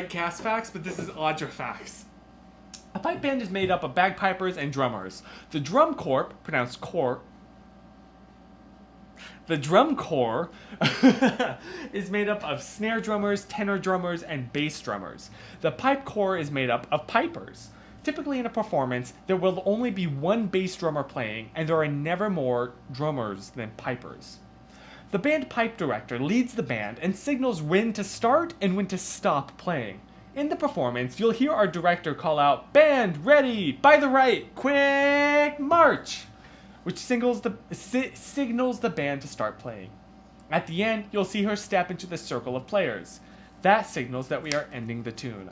Cast Facts, but this is Audra Facts. A pipe band is made up of bagpipers and drummers. The drum corps, pronounced core, the drum corps is made up of snare drummers, tenor drummers, and bass drummers. The pipe corps is made up of pipers. Typically in a performance, there will only be one bass drummer playing, and there are never more drummers than pipers. The band pipe director leads the band and signals when to start and when to stop playing. In the performance, you'll hear our director call out, "Band, ready, by the right, quick march!" which signals the band to start playing. At the end, you'll see her step into the circle of players. That signals that we are ending the tune.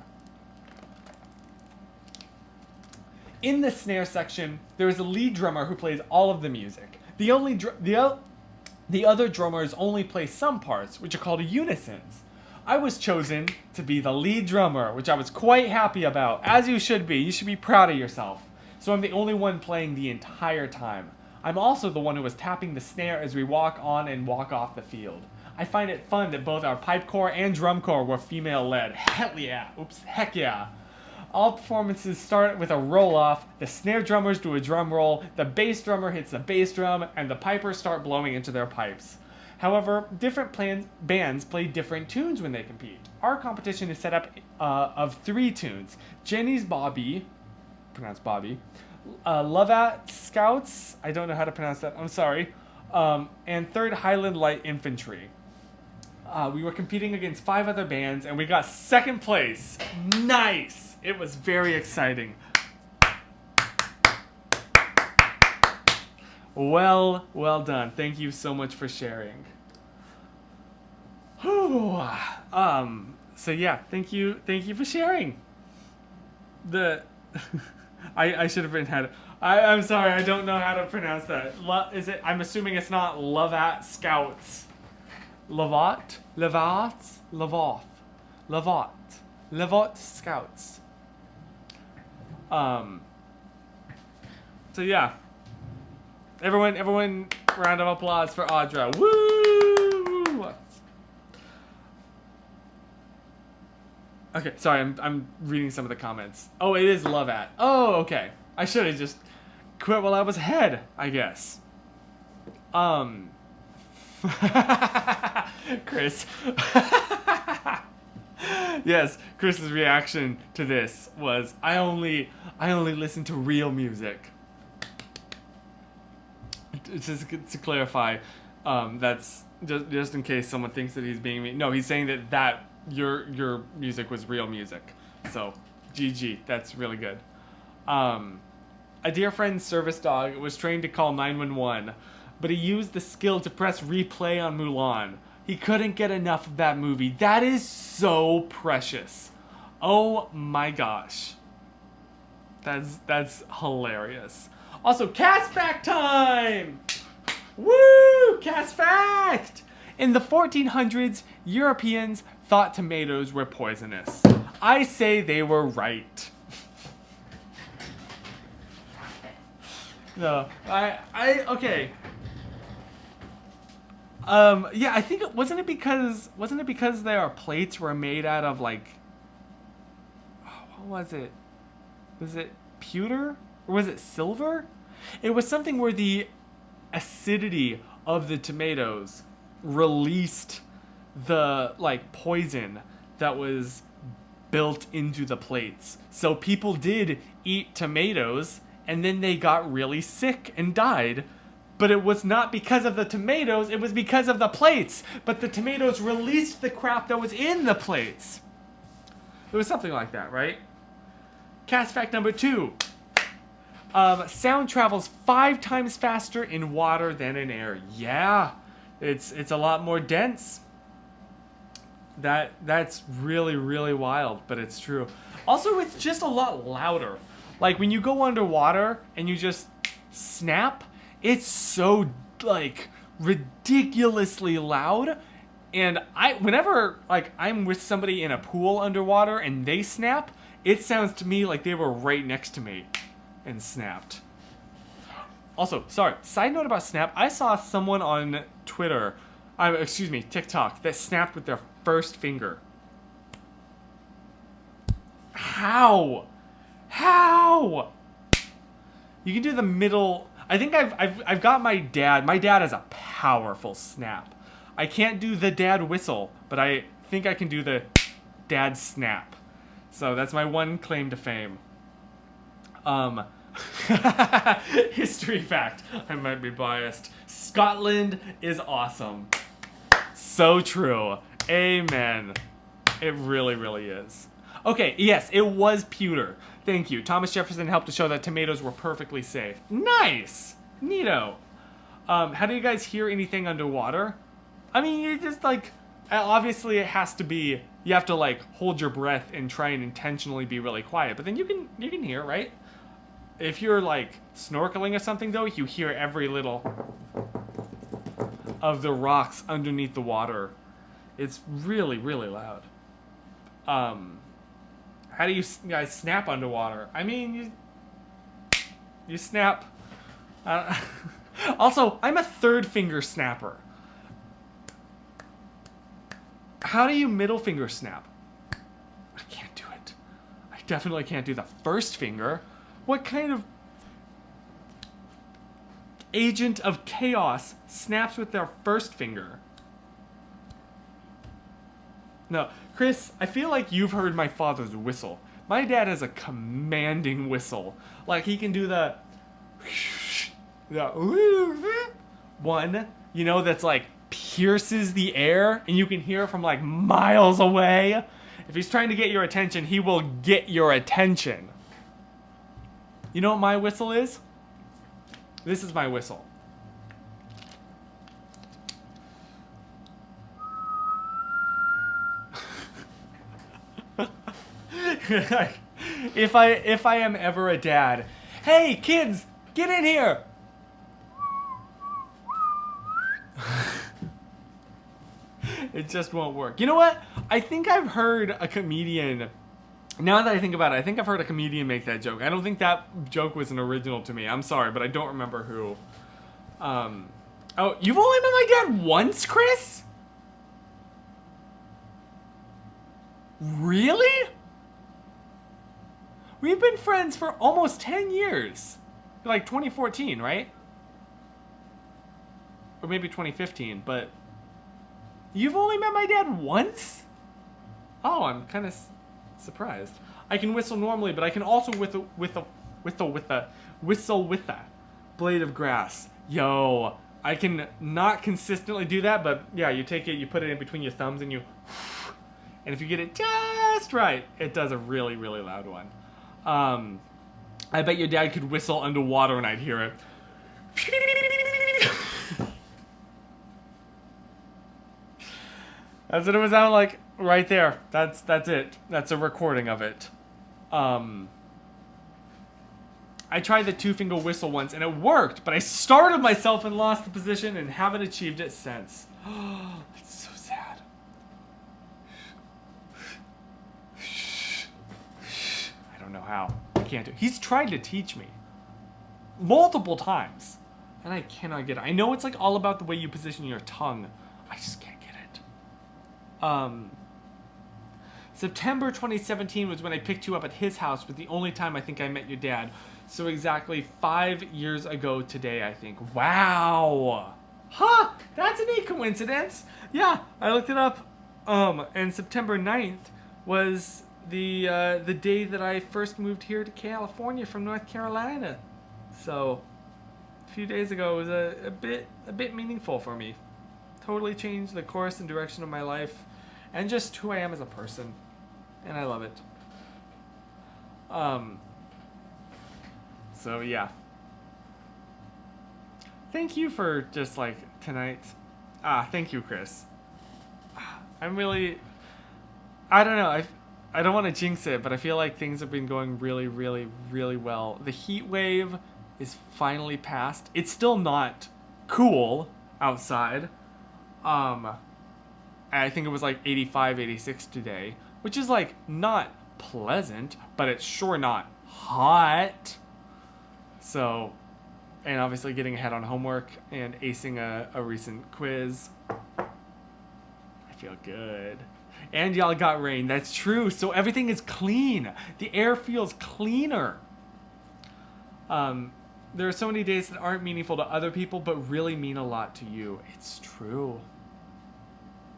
In the snare section, there is a lead drummer who plays all of the music. The other drummers only play some parts, which are called unisons. I was chosen to be the lead drummer, which I was quite happy about, as you should be. You should be proud of yourself. So I'm the only one playing the entire time. I'm also the one who was tapping the snare as we walk on and walk off the field. I find it fun that both our pipe corps and drum corps were female-led. Heck yeah. All performances start with a roll-off, the snare drummers do a drum roll, the bass drummer hits the bass drum, and the pipers start blowing into their pipes. However, different bands play different tunes when they compete. Our competition is set up of 3 tunes. Jenny's Bobby, pronounced Bobby, Lovat Scouts, I don't know how to pronounce that, I'm sorry, and 3rd Highland Light Infantry. We were competing against 5 other bands, and we got 2nd place. Nice! It was very exciting. Well done. Thank you so much for sharing. Whew. So yeah, thank you for sharing. I should have written I'm sorry, I don't know how to pronounce that. I'm assuming it's not Lovat Scouts. Lovat Scouts. So yeah. Everyone, round of applause for Audra. Woo! Okay, sorry, I'm reading some of the comments. Oh, it is Lovat. Oh, okay. I should have just quit while I was ahead, I guess. Chris. Yes, Chris's reaction to this was, I only listen to real music. Just to clarify, that's just in case someone thinks that he's being mean. No, he's saying that your music was real music. So, GG, that's really good. A dear friend's service dog was trained to call 911, but he used the skill to press replay on Mulan. He couldn't get enough of that movie. That is so precious. Oh my gosh. That's hilarious. Also, Cast Fact time! Woo! Cast Fact! In the 1400s, Europeans thought tomatoes were poisonous. I say they were right. No, okay. Yeah, I think wasn't it because their plates were made out of like, what was it? Was it pewter? Or was it silver? It was something where the acidity of the tomatoes released the like poison that was built into the plates. So people did eat tomatoes and then they got really sick and died. But it was not because of the tomatoes, it was because of the plates. But the tomatoes released the crap that was in the plates. It was something like that, right? Cast fact number 2. Sound travels 5 times faster in water than in air. Yeah, it's a lot more dense. That's really, really wild, but it's true. Also, it's just a lot louder. Like when you go underwater and you just snap, it's so like ridiculously loud. And whenever like I'm with somebody in a pool underwater and they snap, it sounds to me like they were right next to me and snapped. Also, sorry, side note about Snap, I saw someone on Twitter, excuse me, TikTok, that snapped with their first finger. How? You can do the middle. I think I've got my dad. My dad has a powerful snap. I can't do the dad whistle, but I think I can do the dad snap. So that's my one claim to fame. History fact. I might be biased. Scotland is awesome. So true. Amen. It really, really is. Okay, yes, it was pewter. Thank you. Thomas Jefferson helped to show that tomatoes were perfectly safe. Nice! Neato. How do you guys hear anything underwater? I mean, you just like, obviously it has to be, you have to like hold your breath and try and intentionally be really quiet, but then you can hear, right? If you're like snorkeling or something though, you hear every little of the rocks underneath the water. It's really, really loud. How do you guys snap underwater? I mean, you snap. Also, I'm a third finger snapper. How do you middle finger snap? I can't do it. I definitely can't do the first finger. What kind of agent of chaos snaps with their first finger? No, Chris, I feel like you've heard my father's whistle. My dad has a commanding whistle. Like he can do the one, you know, that's like pierces the air and you can hear it from like miles away. If he's trying to get your attention, he will get your attention. You know what my whistle is? This is my whistle. If I am ever a dad, hey kids, get in here. It just won't work. You know what? I think I've heard a comedian, now that I think about it, I think I've heard a comedian make that joke. I don't think that joke was an original to me. I'm sorry, but I don't remember who. Oh, you've only met my dad once, Chris? Really? We've been friends for almost 10 years. Like 2014, right? Or maybe 2015, but you've only met my dad once? Oh, I'm kind of surprised. I can whistle normally, but I can also whistle with a blade of grass. Yo, I can not consistently do that, but yeah, you take it, you put it in between your thumbs, and you, and if you get it just right, it does a really, really loud one. I bet your dad could whistle underwater and I'd hear it. That's what it was sound like right there. That's it. That's a recording of it. I tried the two-finger whistle once and it worked, but I started myself and lost the position and haven't achieved it since. That's so sad. I don't know how. I can't do it. He's tried to teach me multiple times and I cannot get it. I know it's like all about the way you position your tongue. I just can't get it. September 2017 was when I picked you up at his house. Was the only time I think I met your dad. So exactly 5 years ago today, I think. Wow. Huh, that's a neat coincidence. Yeah, I looked it up. And September 9th was the day that I first moved here to California from North Carolina. So a few days ago was a bit meaningful for me. Totally changed the course and direction of my life and just who I am as a person. And I love it. So yeah. Thank you for just like tonight. Thank you, Chris. I'm really, I don't know. I don't want to jinx it, but I feel like things have been going really, really, really well. The heat wave is finally past. It's still not cool outside. I think it was like 85, 86 today, which is like not pleasant, but it's sure not hot. So, and obviously getting ahead on homework and acing a recent quiz. I feel good. And y'all got rain. That's true. So everything is clean. The air feels cleaner. There are so many days that aren't meaningful to other people, but really mean a lot to you. It's true.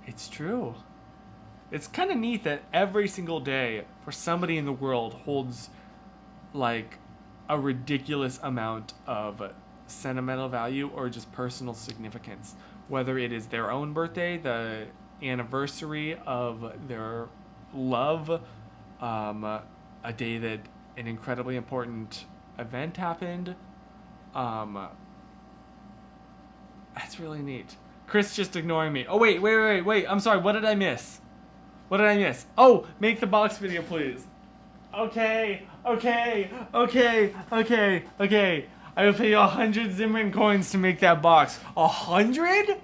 It's true. It's kind of neat that every single day for somebody in the world holds like a ridiculous amount of sentimental value or just personal significance. Whether it is their own birthday, the anniversary of their love, a day that an incredibly important event happened. That's really neat. Chris just ignoring me. Oh, wait. I'm sorry. What did I miss? Oh, make the box video, please. Okay. I will pay you 100 Zimmerman coins to make that box. 100?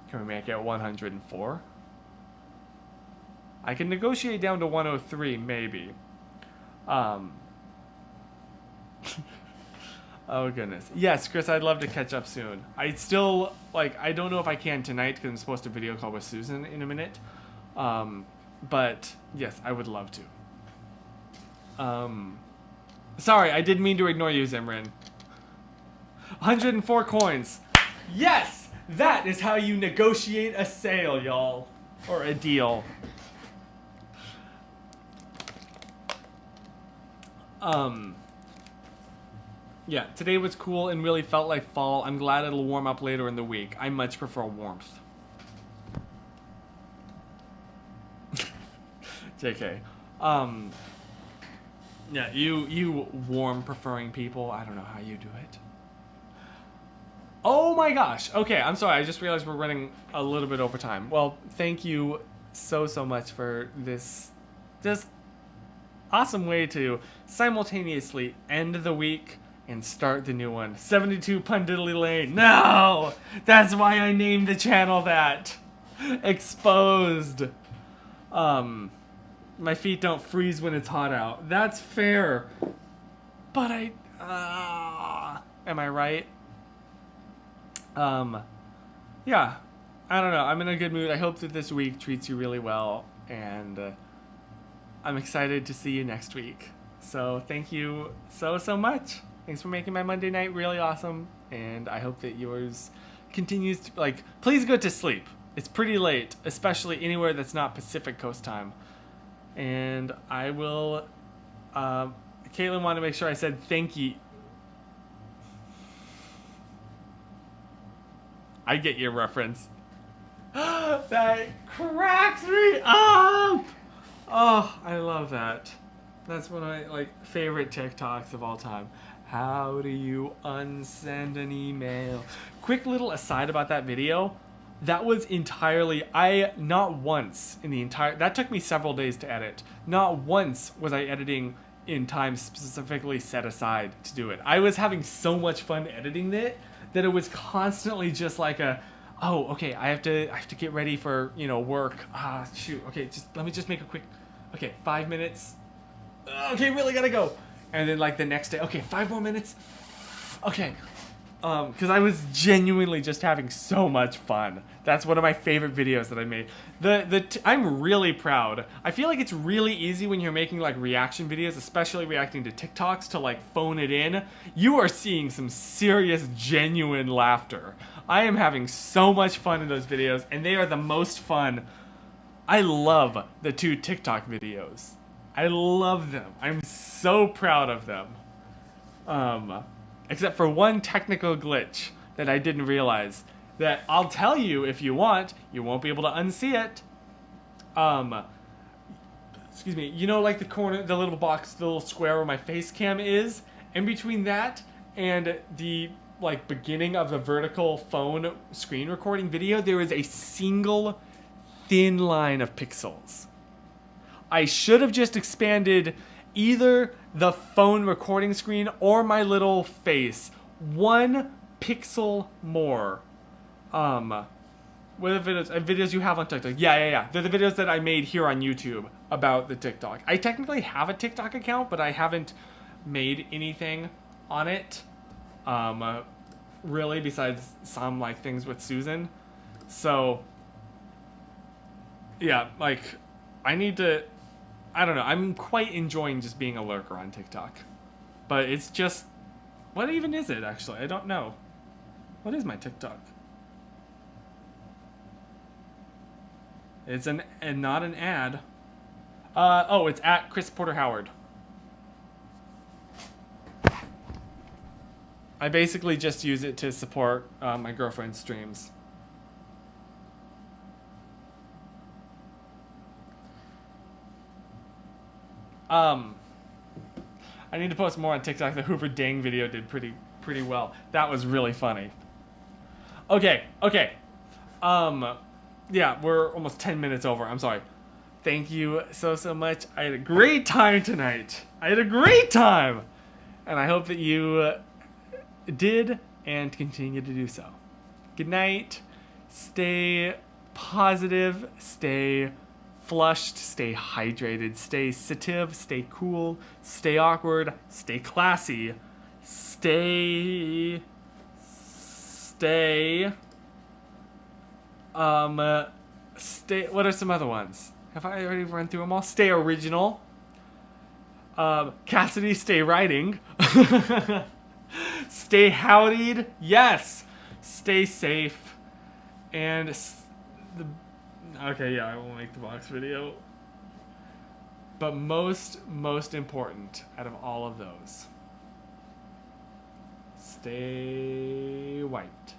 Can we make it 104? I can negotiate down to 103, maybe. Oh goodness. Yes, Chris, I'd love to catch up soon. I still, I don't know if I can tonight because I'm supposed to video call with Susan in a minute. But yes, I would love to. Sorry, I didn't mean to ignore you, Zimran. 104 coins. Yes! That is how you negotiate a sale, y'all. Or a deal. Yeah, today was cool and really felt like fall. I'm glad it'll warm up later in the week. I much prefer warmth. JK. Yeah, you warm preferring people, I don't know how you do it. Oh my gosh. Okay, I'm sorry. I just realized we're running a little bit over time. Well, thank you so much for this awesome way to simultaneously end the week and start the new one. 72 Pundiddly Lane. No! That's why I named the channel that. Exposed. My feet don't freeze when it's hot out. That's fair. But am I right? Yeah. I don't know. I'm in a good mood. I hope that this week treats you really well. And I'm excited to see you next week. So thank you so much. Thanks for making my Monday night really awesome. And I hope that yours continues to, please go to sleep. It's pretty late, especially anywhere that's not Pacific Coast time. And I will, Caitlin wanted to make sure I said thank you. I get your reference. That cracks me up! Oh, I love that. That's one of my, favorite TikToks of all time. How do you unsend an email? Quick little aside about that video. That was entirely, not once in the entire, that took me several days to edit. Not once was I editing in time specifically set aside to do it. I was having so much fun editing it that it was constantly just like oh, okay, I have to get ready for, work. Shoot, okay, let me just make a quick, 5 minutes. Okay, really gotta go. And then the next day, okay, 5 more minutes. Okay. Because I was genuinely just having so much fun. That's one of my favorite videos that I made. I'm really proud. I feel like it's really easy when you're making reaction videos, especially reacting to TikToks, to phone it in. You are seeing some serious, genuine laughter. I am having so much fun in those videos, and they are the most fun. I love the 2 TikTok videos. I love them. I'm so proud of them. Except for one technical glitch that I didn't realize. That I'll tell you if you want. You won't be able to unsee it. Excuse me. You know, the corner, the little box, the little square where my face cam is? In between that and the, beginning of the vertical phone screen recording video, there is a single thin line of pixels. I should have just expanded either the phone recording screen or my little face 1 pixel more. What are the videos you have on TikTok? Yeah. They're the videos that I made here on YouTube about the TikTok. I technically have a TikTok account, but I haven't made anything on it. Really, besides some like things with Susan. So, yeah, like, I need to, I don't know, I'm quite enjoying just being a lurker on TikTok. But it's just, what even is it, actually? I don't know. What is my TikTok? It's not an ad. Oh, it's at Chris Porter Howard. I basically just use it to support my girlfriend's streams. I need to post more on TikTok. The Hoover Dang video did pretty well. That was really funny. Okay. Yeah, we're almost 10 minutes over. I'm sorry. Thank you so much. I had a great time tonight. And I hope that you did and continue to do so. Good night. Stay positive. Stay flushed. Stay hydrated. Stay sensitive. Stay cool. Stay awkward. Stay classy. Stay. What are some other ones? Have I already run through them all? Stay original. Cassidy, stay writing. Stay howdied. Yes. Stay safe. And okay, yeah, I won't make the box video. But most important out of all of those, stay white.